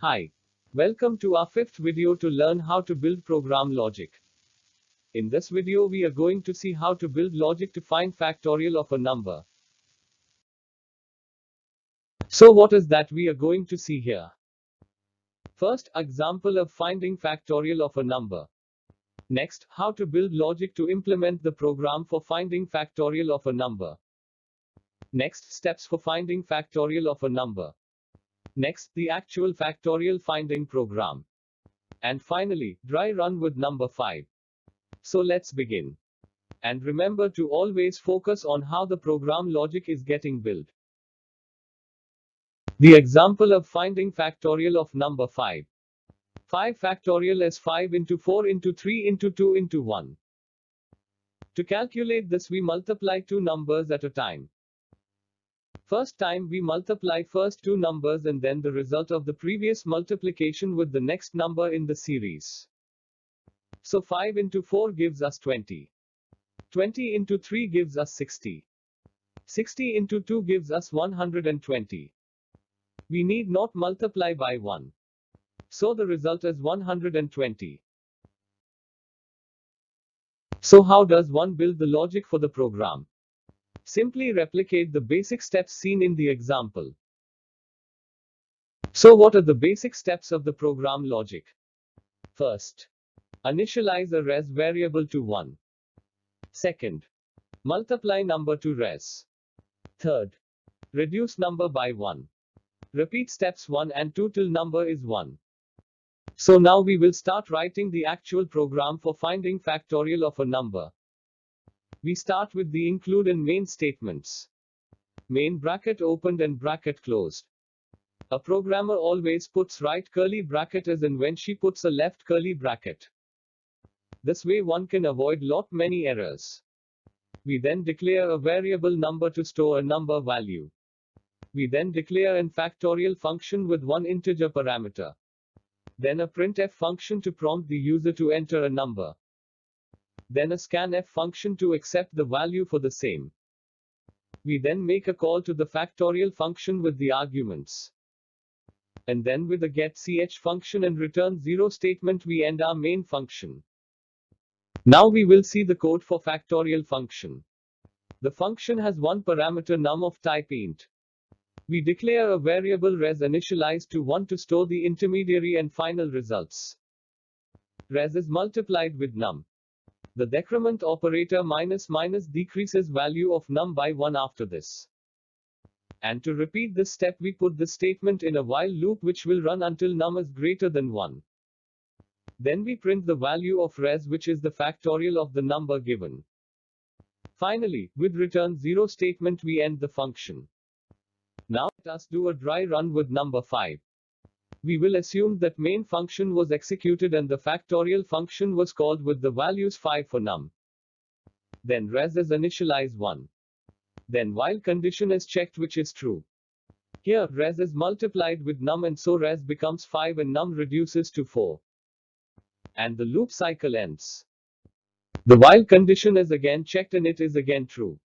Hi. Welcome to our fifth video to learn how to build program logic. In this video we are going to see how to build logic to find factorial of a number. So what is that we are going to see here? First, example of finding factorial of a number. Next, how to build logic to implement the program for finding factorial of a number. Next, steps for finding factorial of a number. Next, the actual factorial finding program. And finally, dry run with number 5. So let's begin. And remember to always focus on how the program logic is getting built. The example of finding factorial of number 5. 5 factorial is 5 into 4 into 3 into 2 into 1. To calculate this we multiply two numbers at a time. First time we multiply first two numbers and then the result of the previous multiplication with the next number in the series. So 5 into 4 gives us 20. 20 into 3 gives us 60. 60 into 2 gives us 120. We need not multiply by 1. So the result is 120. So how does one build the logic for the program? Simply replicate the basic steps seen in the example. So what are the basic steps of the program logic? First, initialize a res variable to 1. Second, multiply number to res. Third, reduce number by 1. Repeat steps 1 and 2 till number is 1. So now we will start writing the actual program for finding factorial of a number. We start with the include and main statements. Main bracket opened and bracket closed. A programmer always puts right curly bracket as in when she puts a left curly bracket. This way one can avoid lot many errors. We then declare a variable number to store a number value. We then declare an factorial function with one integer parameter. Then a printf function to prompt the user to enter a number. Then a scanf function to accept the value for the same. We then make a call to the factorial function with the arguments. And then with a getCh function and return 0 statement we end our main function. Now we will see the code for factorial function. The function has one parameter num of type int. We declare a variable res initialized to 1 to store the intermediary and final results. Res is multiplied with num. The decrement operator minus decreases value of num by 1 after this. And to repeat this step we put the statement in a while loop which will run until num is greater than 1. Then we print the value of res which is the factorial of the number given. Finally, with return 0 statement we end the function. Now let us do a dry run with number 5. We will assume that main function was executed and the factorial function was called with the values 5 for num. Then res is initialize 1. Then while condition is checked which is true. Here res is multiplied with num and so res becomes 5 and num reduces to 4. And the loop cycle ends. The while condition is again checked and it is again true.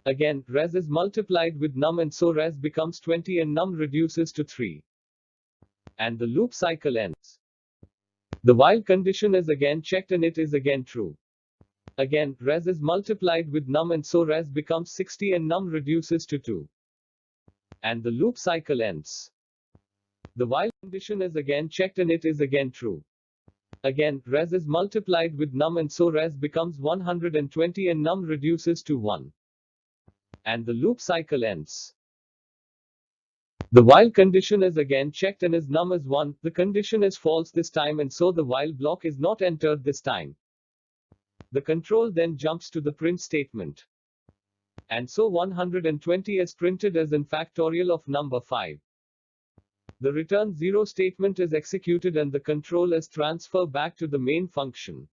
Again, res is multiplied with num and so res becomes 20 and num reduces to 3. And the loop cycle ends. The while condition is again checked and it is again true. Again, res is multiplied with num and so res becomes 60 and num reduces to 2. And the loop cycle ends. The while condition is again checked and it is again true. Again, res is multiplied with num and so res becomes 120 and num reduces to 1. And the loop cycle ends. The while condition is again checked and as num is 1, the condition is false this time and so the while block is not entered this time. The control then jumps to the print statement. And so 120 is printed as in factorial of number 5. The return 0 statement is executed and the control is transferred back to the main function.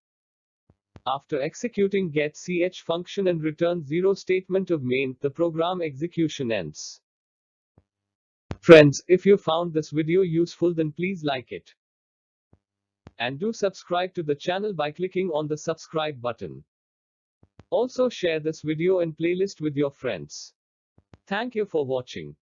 After executing getCh function and return 0 statement of main, the program execution ends. Friends, if you found this video useful then please like it. And do subscribe to the channel by clicking on the subscribe button. Also share this video and playlist with your friends. Thank you for watching.